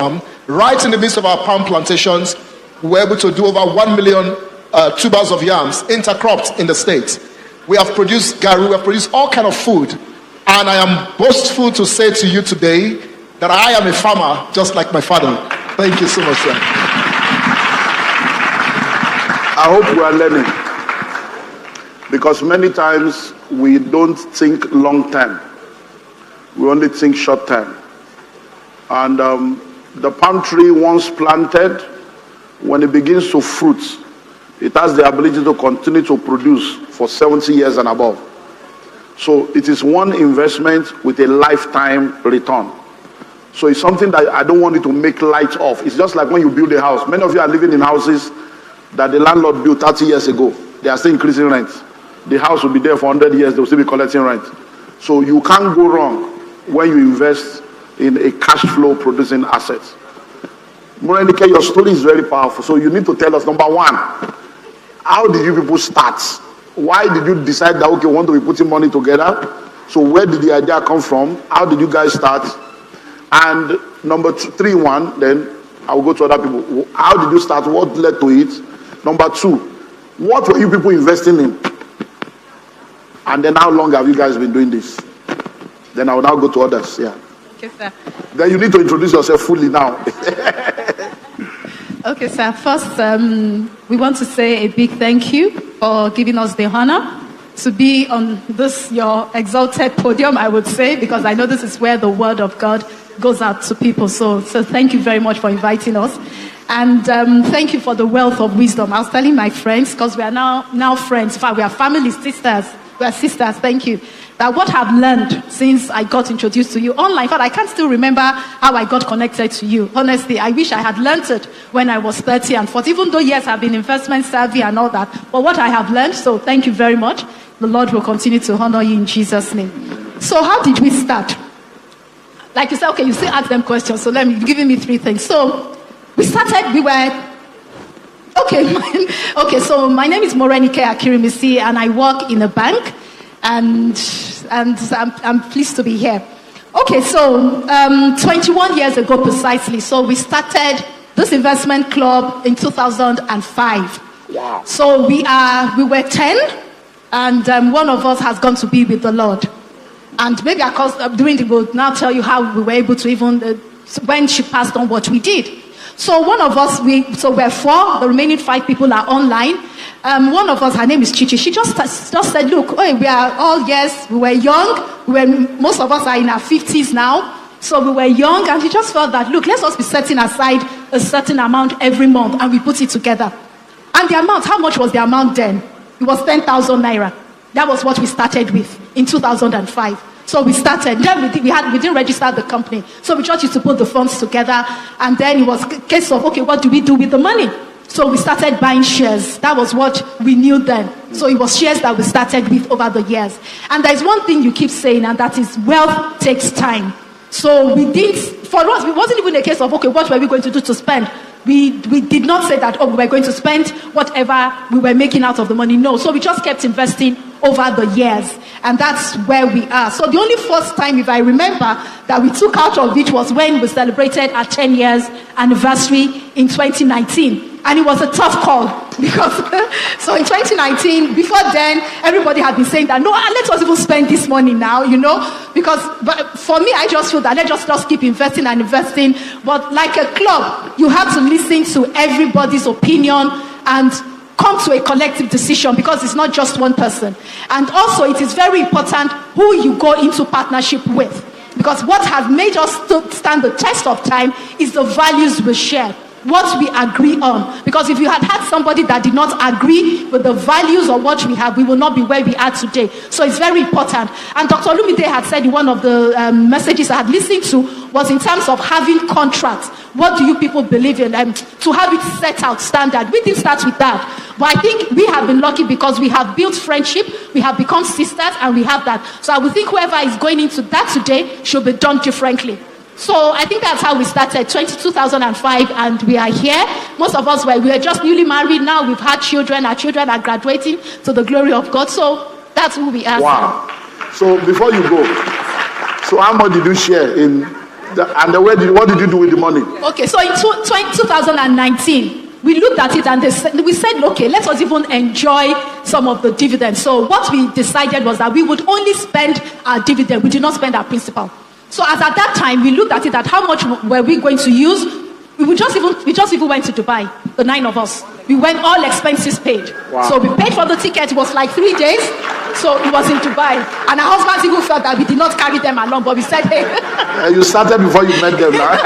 right in the midst of our palm plantations. We were able to do over 1 million tubers of yams intercropped in the state. We have produced gari, we have produced all kind of food. And I am boastful to say to you today that I am a farmer just like my father. Thank you so much, sir. I hope we are learning. Because many times we don't think long term. We only think short term. And the palm tree, once planted, when it begins to fruit, it has the ability to continue to produce for 70 years and above. So it is one investment with a lifetime return. So it's something that I don't want you to make light of. It's just like when you build a house. Many of you are living in houses that the landlord built 30 years ago. They are still increasing rent. The house will be there for 100 years. They will still be collecting rent. So you can't go wrong when you invest in a cash flow producing asset. Morenike, your story is very powerful. So you need to tell us, number one, how did you people start? Why did you decide that, okay, we want to be putting money together? So where did the idea come from? How did you guys start? And number three, then I will go to other people. How did you start? What led to it? Number two, what were you people investing in? And then how long have you guys been doing this? Then I will now go to others. Yeah. Okay, sir. Then you need to introduce yourself fully now. Okay, sir. First, we want to say a big thank you for giving us the honor to be on this, your exalted podium, I would say, because I know this is where the word of God goes out to people. So thank you very much for inviting us. And thank you for the wealth of wisdom. I was telling my friends, because we are now friends. In fact, we are family sisters. We are sisters. Thank you. That what I've learned since I got introduced to you online. In fact, I can't still remember how I got connected to you. Honestly, I wish I had learned it when I was 30 and 40. Even though, yes, I've been investment savvy and all that. But what I have learned, so thank you very much. The Lord will continue to honor you in Jesus' name. So how did we start? Like you said, okay, you still ask them questions. So you're giving me three things. So we started, so my name is Morenike Akirimisi and I work in a bank. And I'm pleased to be here. Okay, so 21 years ago precisely, so we started this investment club in 2005. Wow. So we were 10, and one of us has gone to be with the Lord. And maybe we'll now tell you how we were able to even, when she passed on, what we did. So one of us, we're 4, the remaining 5 people are online. One of us, her name is Chichi, she just said, look, we are all, yes, we were young, most of us are in our 50s now, so we were young, and she just felt that, look, let's just be setting aside a certain amount every month, and we put it together. And the amount, how much was the amount then? It was 10,000 naira. That was what we started with in 2005. So we started, then we didn't register the company. So we just used to put the funds together, and then it was a case of, okay, what do we do with the money? So we started buying shares. That was what we knew then. So it was shares that we started with over the years. And there's one thing you keep saying, and that is wealth takes time. So for us, it wasn't even a case of, okay, what were we going to do to spend? We did not say that, we were going to spend whatever we were making out of the money. No, so we just kept investing over the years. And that's where we are. So the only first time, if I remember, that we took out of it was when we celebrated our 10 years anniversary in 2019. And it was a tough call because, so in 2019, before then, everybody had been saying that, no, let us even spend this money now, but for me, I just feel that let's just keep investing and investing. But like a club, you have to listen to everybody's opinion and come to a collective decision because it's not just one person. And also, it is very important who you go into partnership with. Because what has made us stand the test of time is the values we share. What we agree on. Because if you had somebody that did not agree with the values of what we have, we will not be where we are today. So it's very important. And Dr. Olumide had said in one of the messages I had listened to was in terms of having contracts. What do you people believe in? To have it set out standard. We didn't start with that. But I think we have been lucky because we have built friendship, we have become sisters, and we have that. So I would think whoever is going into that today should be done differently. So I think that's how we started, 2005, and we are here. Most of us we were just newly married. Now we've had children. Our children are graduating to the glory of God. So that's who we are. Wow. So before you go, so how much did you share in And then what did you do with the money? Okay, so in 2019, we looked at it and we said, okay, let us even enjoy some of the dividends. So what we decided was that we would only spend our dividend. We did not spend our principal. So as at that time, we looked at it at how much were we going to use. We just even went to Dubai, the 9 of us. We went, all expenses paid. Wow. So we paid for the ticket. It was like 3 days. So it was in Dubai. And our husbands even felt that we did not carry them along, but we said, hey. You started before you met them, right?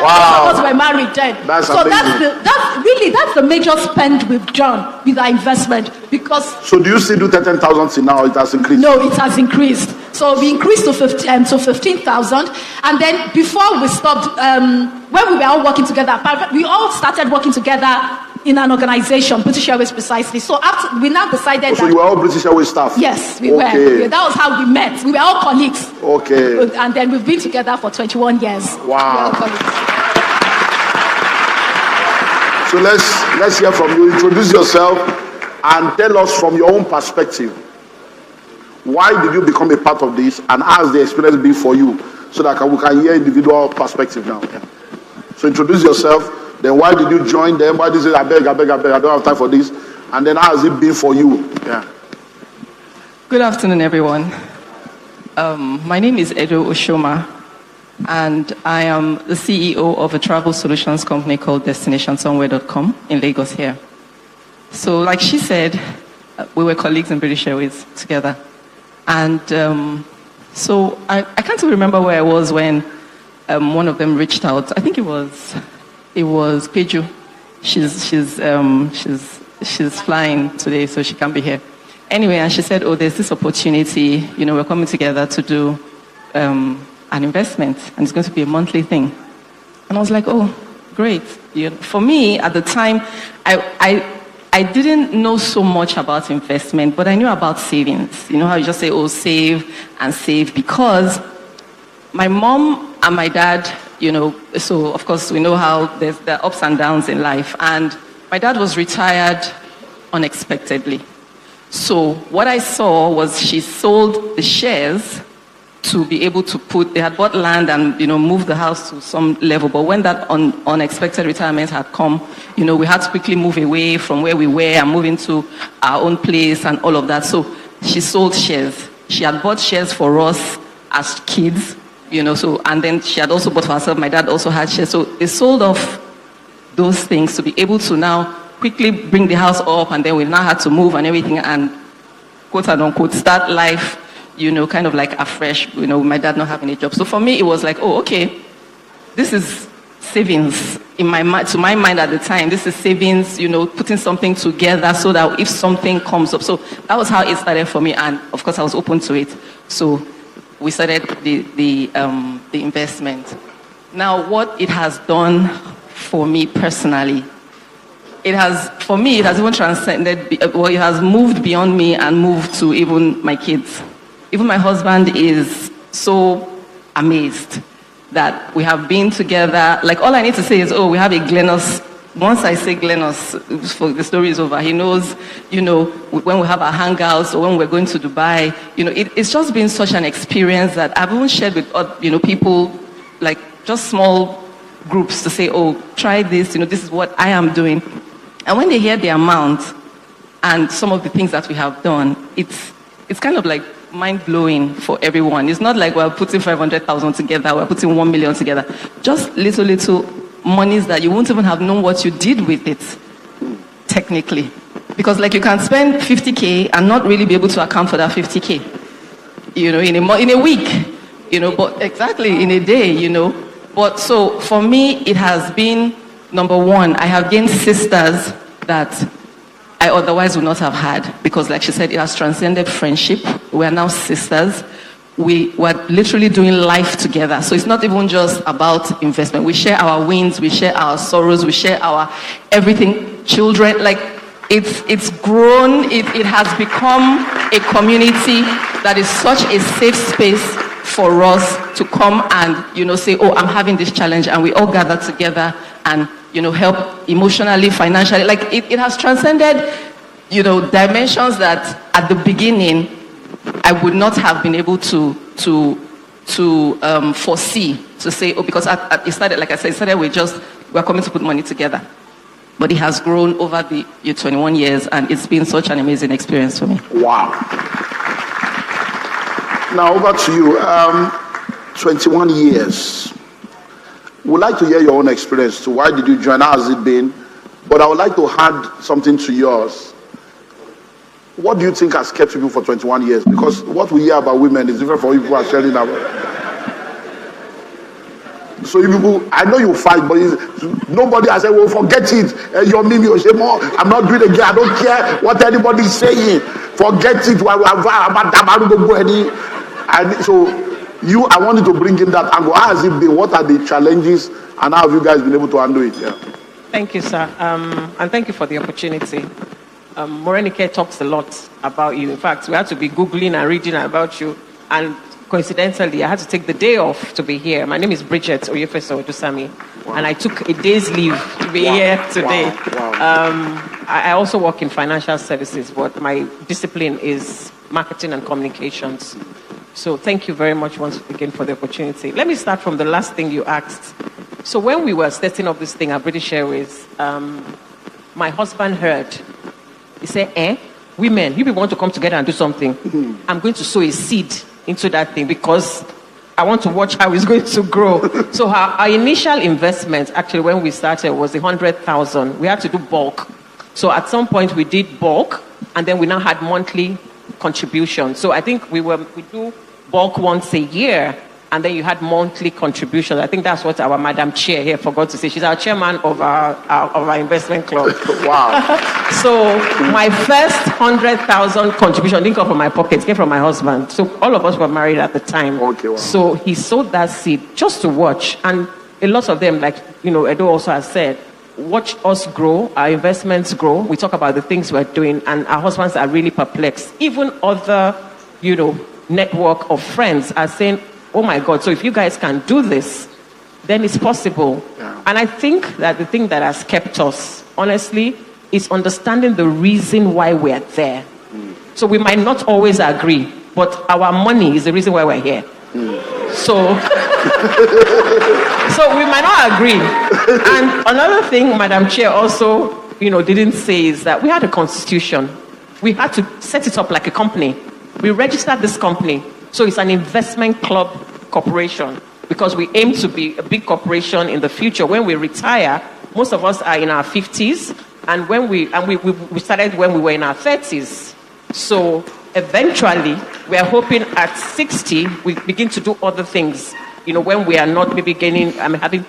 Wow. Because we're married then. That's so amazing. that's the major spend we've done with our investment. Because so do you still do 10,000 till now? It has increased? No, it has increased. So we increased to 15,000. And then before we stopped, when we were all working together, we all started working together in an organization, British Airways precisely. So after we now decided so you were all British Airways staff? Yes, we okay. were. That was how we met. We were all colleagues. Okay. And then we've been together for 21 years. Wow. So let's hear from you. Introduce yourself and tell us from your own perspective. Why did you become a part of this, and how has the experience been for you, so that we can hear individual perspective now? Yeah. So introduce yourself. Then why did you join them? Why did you say, I beg, I don't have time for this? And then how has it been for you? Yeah. Good afternoon, everyone. My name is Edo Oshoma, and I am the CEO of a travel solutions company called DestinationSomewhere.com in Lagos here. So like she said, we were colleagues in British Airways together. And so I can't even remember where I was when one of them reached out. I think it was Peju. She's flying today, so she can't be here. Anyway, and she said, oh, there's this opportunity, we're coming together to do an investment, and it's going to be a monthly thing. And I was like, oh, great. For me, at the time, I didn't know so much about investment, but I knew about savings. You know how you just say, oh, save and save, because my mom and my dad, so of course we know how there's the ups and downs in life. And my dad was retired unexpectedly. So what I saw was she sold the shares to be able to they had bought land and, moved the house to some level. But when that unexpected retirement had come, we had to quickly move away from where we were and move into our own place and all of that. So she sold shares. She had bought shares for us as kids, and then she had also bought for herself. My dad also had shares. So they sold off those things to be able to now quickly bring the house up, and then we now had to move and everything and, quote and unquote, start life, kind of like afresh, my dad not having a job. So for me, it was like, oh, okay, this is savings in my mind. To my mind at the time, this is savings, putting something together so that if something comes up. So that was how it started for me, and of course I was open to it. So we started the investment. Now, what it has done for me personally, it has even transcended, it has moved beyond me and moved to even my kids. Even my husband is so amazed that we have been together. Like, all I need to say is, oh, we have a Glenos. Once I say Glenos, the story is over. He knows, when we have our hangouts or when we're going to Dubai, it's just been such an experience that I've even shared with, people, like just small groups, to say, oh, try this, this is what I am doing. And when they hear the amount and some of the things that we have done, it's kind of like mind-blowing for everyone. It's not like we're putting 500,000 together, we're putting 1 million together. Just little monies that you won't even have known what you did with it, technically. Because like you can spend 50K and not really be able to account for that 50K, in a week, but exactly in a day, But so for me, it has been, number one, I have gained sisters that I otherwise would not have had, because like she said, it has transcended friendship. We are now sisters. We were literally doing life together. So it's not even just about investment. We share our wins, we share our sorrows, we share our everything. Children, like it's grown, it has become a community that is such a safe space for us to come and, say, oh, I'm having this challenge, and we all gather together and, help emotionally, financially. Like it has transcended, dimensions that at the beginning I would not have been able to to foresee, to say, oh, because it started, like I said, it started with just, we're coming to put money together. But it has grown over the 21 years, and it's been such an amazing experience for me. Wow. Now, over to you. 21 years. We'd like to hear your own experience too. Why did you join? How has it been? But I would like to add something to yours. What do you think has kept people for 21 years? Because what we hear about women is different from what people are sharing about. So you people, I know you fight, but nobody has said, well, forget it. You're me, you say more. I'm not doing it again. I don't care what anybody is saying. Forget it. And so I wanted to bring in that angle. How has it been? What are the challenges? And how have you guys been able to handle it? Yeah. Thank you, sir. And thank you for the opportunity. Morenike talks a lot about you. In fact, we had to be Googling and reading about you. And coincidentally, I had to take the day off to be here. My name is Bridget Oyefeso Odusami. Wow. And I took a day's leave to be here today. Wow. I also work in financial services, but my discipline is marketing and communications. So thank you very much once again for the opportunity. Let me start from the last thing you asked. So when we were setting up this thing at British Airways, my husband heard. He said, women, you people want to come together and do something. Mm-hmm. I'm going to sow a seed into that thing because I want to watch how it's going to grow. So our initial investment, actually, when we started, was 100,000. We had to do bulk. So at some point, we did bulk, and then we now had monthly contributions. So I think we do bulk once a year, and then you had monthly contributions. I think that's what our Madam Chair here forgot to say. She's our chairman of our investment club. Wow. So my first 100,000 contribution didn't come from my pocket, it came from my husband. So all of us were married at the time. Okay, wow. So he sowed that seed just to watch. And a lot of them, like, Edo also has said, watch us grow, our investments grow. We talk about the things we're doing, and our husbands are really perplexed. Even other, network of friends are saying, oh my God, so if you guys can do this, then it's possible. Yeah. And I think that the thing that has kept us, honestly, is understanding the reason why we're there. Mm. So we might not always agree, but our money is the reason why we're here. Mm. So we might not agree. And another thing Madam Chair also, didn't say is that we had a constitution. We had to set it up like a company. We registered this company. So it's an investment club corporation because we aim to be a big corporation in the future. When we retire, most of us are in our 50s, and we started when we were in our 30s. So eventually, we are hoping at 60 we begin to do other things. When we are not maybe having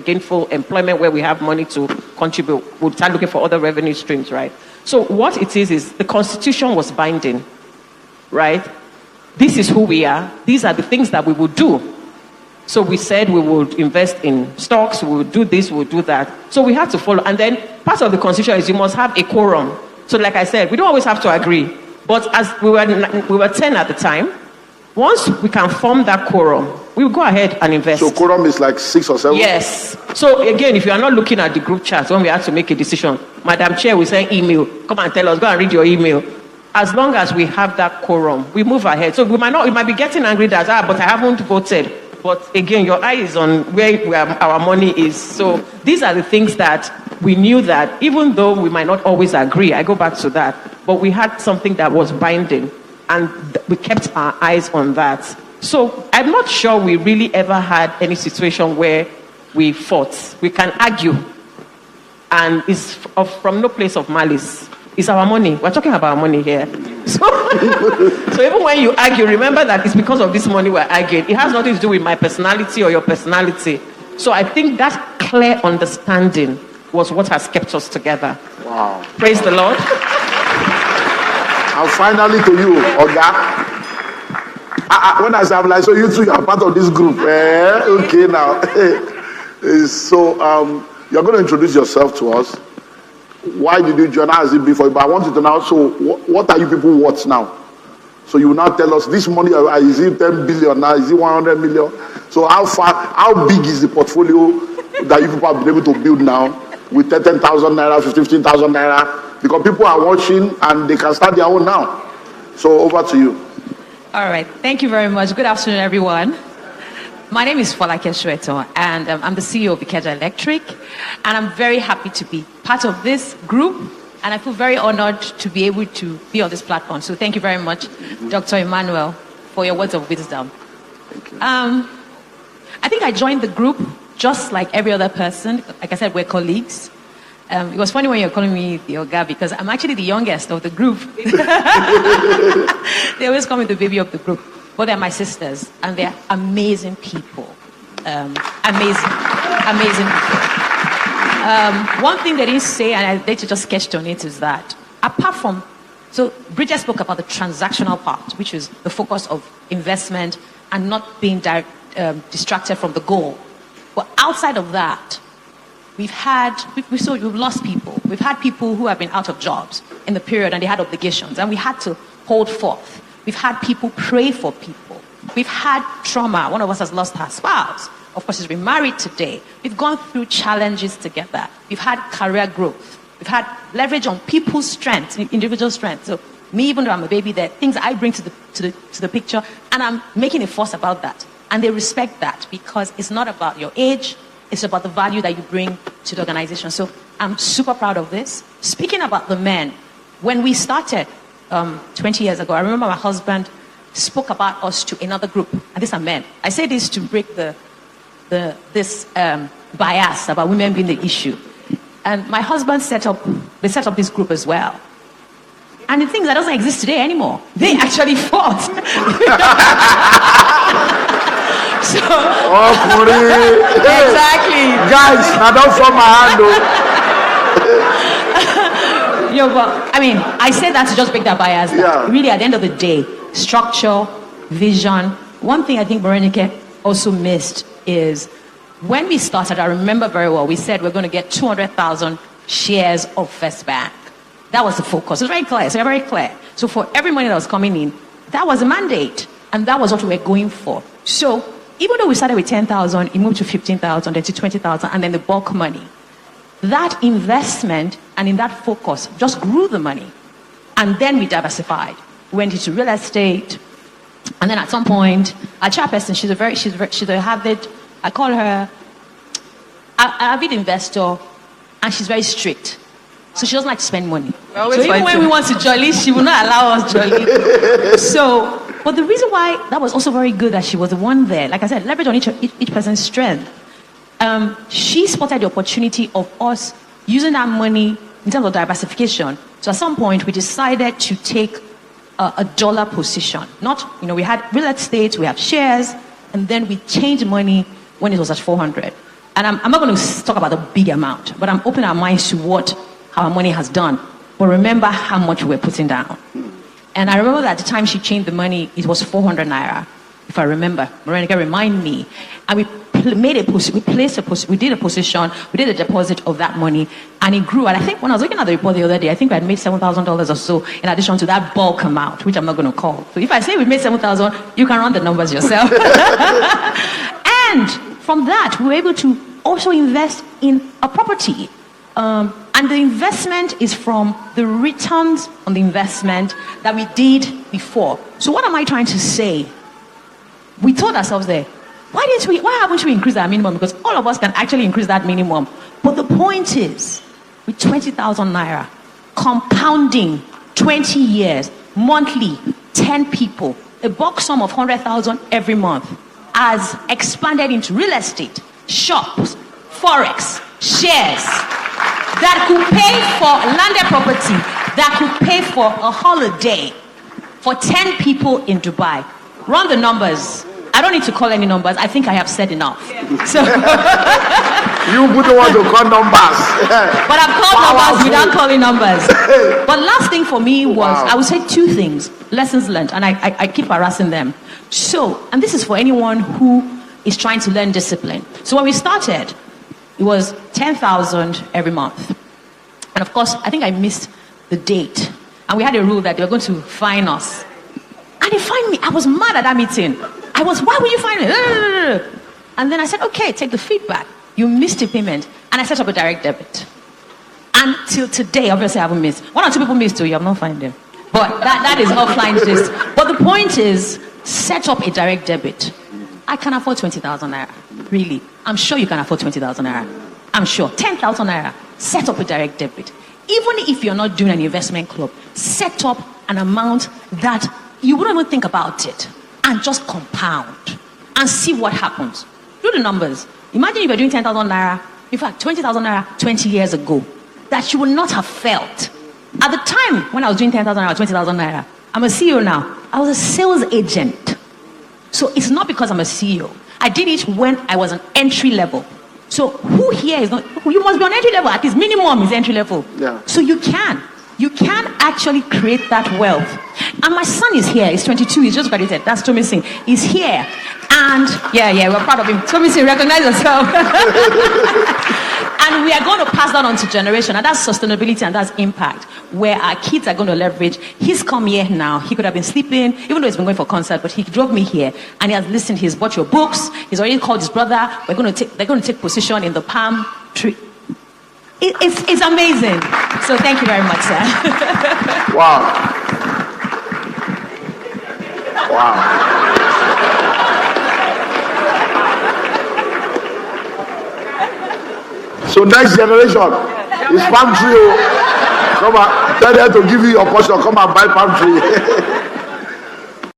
gainful employment where we have money to contribute, we'll start looking for other revenue streams, right? So what it is the Constitution was binding, right? This is who we are. These are the things that we will do. So we said we would invest in stocks, we would do this, we would do that. So we had to follow. And then part of the Constitution is you must have a quorum. So like I said, we don't always have to agree. But as we were 10 at the time, once we can form that quorum, we will go ahead and invest. So quorum is like 6 or 7? Yes. So again, if you are not looking at the group chat, when we have to make a decision, Madam Chair will send email. Come and tell us, go and read your email. As long as we have that quorum, we move ahead. So we might be getting angry that, but I haven't voted. But again, your eye is on where our money is. So these are the things that we knew that even though we might not always agree, I go back to that, but we had something that was binding, and we kept our eyes on that. So I'm not sure we really ever had any situation where we fought. We can argue, and it's from no place of malice. It's our money. We're talking about money here. So even when you argue, remember that it's because of this money we're arguing. It has nothing to do with my personality or your personality. So I think that clear understanding was what has kept us together. Wow. Praise the Lord. And finally to you, Oga. When I say I'm like, so you two are part of this group. Okay now. So you're going to introduce yourself to us. Why did you join? How has it been for you? But I want you to know, so what are you people worth now? So you will now tell us this money, is it 10 billion now? Is it 100 million? So how big is the portfolio that you people have been able to build now with 10,000 naira, 15,000 naira? Because people are watching and they can start their own now. So over to you. All right. Thank you very much. Good afternoon, everyone. My name is Folake Shweto, and I'm the CEO of Ikeja Electric, and I'm very happy to be part of this group, and I feel very honored to be able to be on this platform. So thank you very much, Dr. Emmanuel, for your words of wisdom. Thank you. I think I joined the group just like every other person. Like I said, we're colleagues. It was funny when you were calling me the Oga because I'm actually the youngest of the group. They always call me the baby of the group. But they're my sisters, and they're amazing people. Amazing people. One thing they didn't say, and I need to just sketch on it, is that apart from, so Bridget spoke about the transactional part, which is the focus of investment and not being distracted from the goal. But outside of that, we've lost people. We've had people who have been out of jobs in the period and they had obligations, and we had to hold forth. We've had people pray for people. We've had trauma. One of us has lost her spouse. Of course, she's been married today. We've gone through challenges together. We've had career growth. We've had leverage on people's strengths, individual strengths. So me, even though I'm a baby, there are things I bring to the picture, and I'm making a fuss about that. And they respect that because it's not about your age. It's about the value that you bring to the organization. So I'm super proud of this. Speaking about the men, when we started 20 years ago, I remember my husband spoke about us to another group, and these are men. I say this to break this bias about women being the issue. And my husband set up this group as well. And the things that doesn't exist today anymore, they actually fought. So, exactly. Guys, I don't fall my hand though. But I mean, I say that to just break that bias. Yeah. Really, at the end of the day, structure, vision. One thing I think Morenike also missed is when we started, I remember very well, we said we're going to get 200,000 shares of First Bank. That was the focus. It was very clear. So very clear. So for every money that was coming in, that was a mandate. And that was what we were going for. So even though we started with 10,000, it moved to 15,000, then to 20,000, and then the bulk money. That investment and in that focus just grew the money. And then we diversified. We went into real estate. And then at some point, our chairperson, she's a Harvard, I call her an avid investor, and she's very strict. So she doesn't like to spend money. So even when we want to jolly, she will not allow us jolly. But the reason why that was also very good that she was the one there, like I said, leverage on each person's strength. She spotted the opportunity of us using that money in terms of diversification. So at some point, we decided to take a dollar position. We had real estate, we had shares, and then we changed money when it was at 400. And I'm not going to talk about the big amount, but I'm opening our minds to what our money has done. But remember how much we're putting down. And I remember that at the time she changed the money, it was 400 naira, if I remember. Morenica, remind me. And we did a position, we did a deposit of that money, and it grew. And I think when I was looking at the report the other day, I think we had made $7,000 or so in addition to that bulk amount, which I'm not going to call. So if I say we made 7,000, you can run the numbers yourself. And from that, we were able to also invest in a property. And the investment is from the returns on the investment that we did before. So what am I trying to say? We told ourselves there, why haven't we increased our minimum? Because all of us can actually increase that minimum. But the point is, with 20,000 naira, compounding 20 years, monthly, 10 people, a bulk sum of 100,000 every month, has expanded into real estate, shops, forex, shares, that could pay for landed property, that could pay for a holiday for 10 people in Dubai. Run the numbers. I don't need to call any numbers. I think I have said enough. So You wouldn't want to call numbers. But I've called numbers without calling numbers. But last thing for me was, I would say two things, lessons learned, and I keep harassing them. So, and this is for anyone who is trying to learn discipline. So when we started, it was 10,000 every month. And of course, I think I missed the date. And we had a rule that they were going to fine us. And they fined me. I was mad at that meeting. Why would you fine me? And then I said, okay, take the feedback. You missed a payment. And I set up a direct debit. And till today, obviously I haven't missed. One or two people missed too, you have not fined them. But that is offline gist. But the point is, set up a direct debit. I can afford 20,000 naira. Really. I'm sure you can afford 20,000 naira. I'm sure. 10,000 naira. Set up a direct debit. Even if you're not doing an investment club, set up an amount that you wouldn't even think about it and just compound and see what happens. Do the numbers. Imagine if you're doing 10,000 naira, in fact, 20,000 naira 20 years ago, that you would not have felt. At the time when I was doing 10,000 naira, 20,000 naira, I'm a CEO now. I was a sales agent. So it's not because I'm a CEO. I did it when I was an entry level. So who here is not, you must be on entry level, at least minimum is entry level. Yeah. So you can actually create that wealth. And my son is here, he's 22, he's just graduated. That's Tommy Singh. He's here. And yeah, we're proud of him. Tommy Singh, recognize yourself. And we are going to pass that on to generation. And that's sustainability and that's impact, where our kids are going to leverage. He's come here now. He could have been sleeping, even though he's been going for concert, but he drove me here and he has listened. He's bought your books. He's already called his brother. They're going to take position in the palm tree. It's amazing. So thank you very much, sir. Wow. Wow. So next generation is palm tree. Come on, tell them to give you your portion. Come and buy palm tree.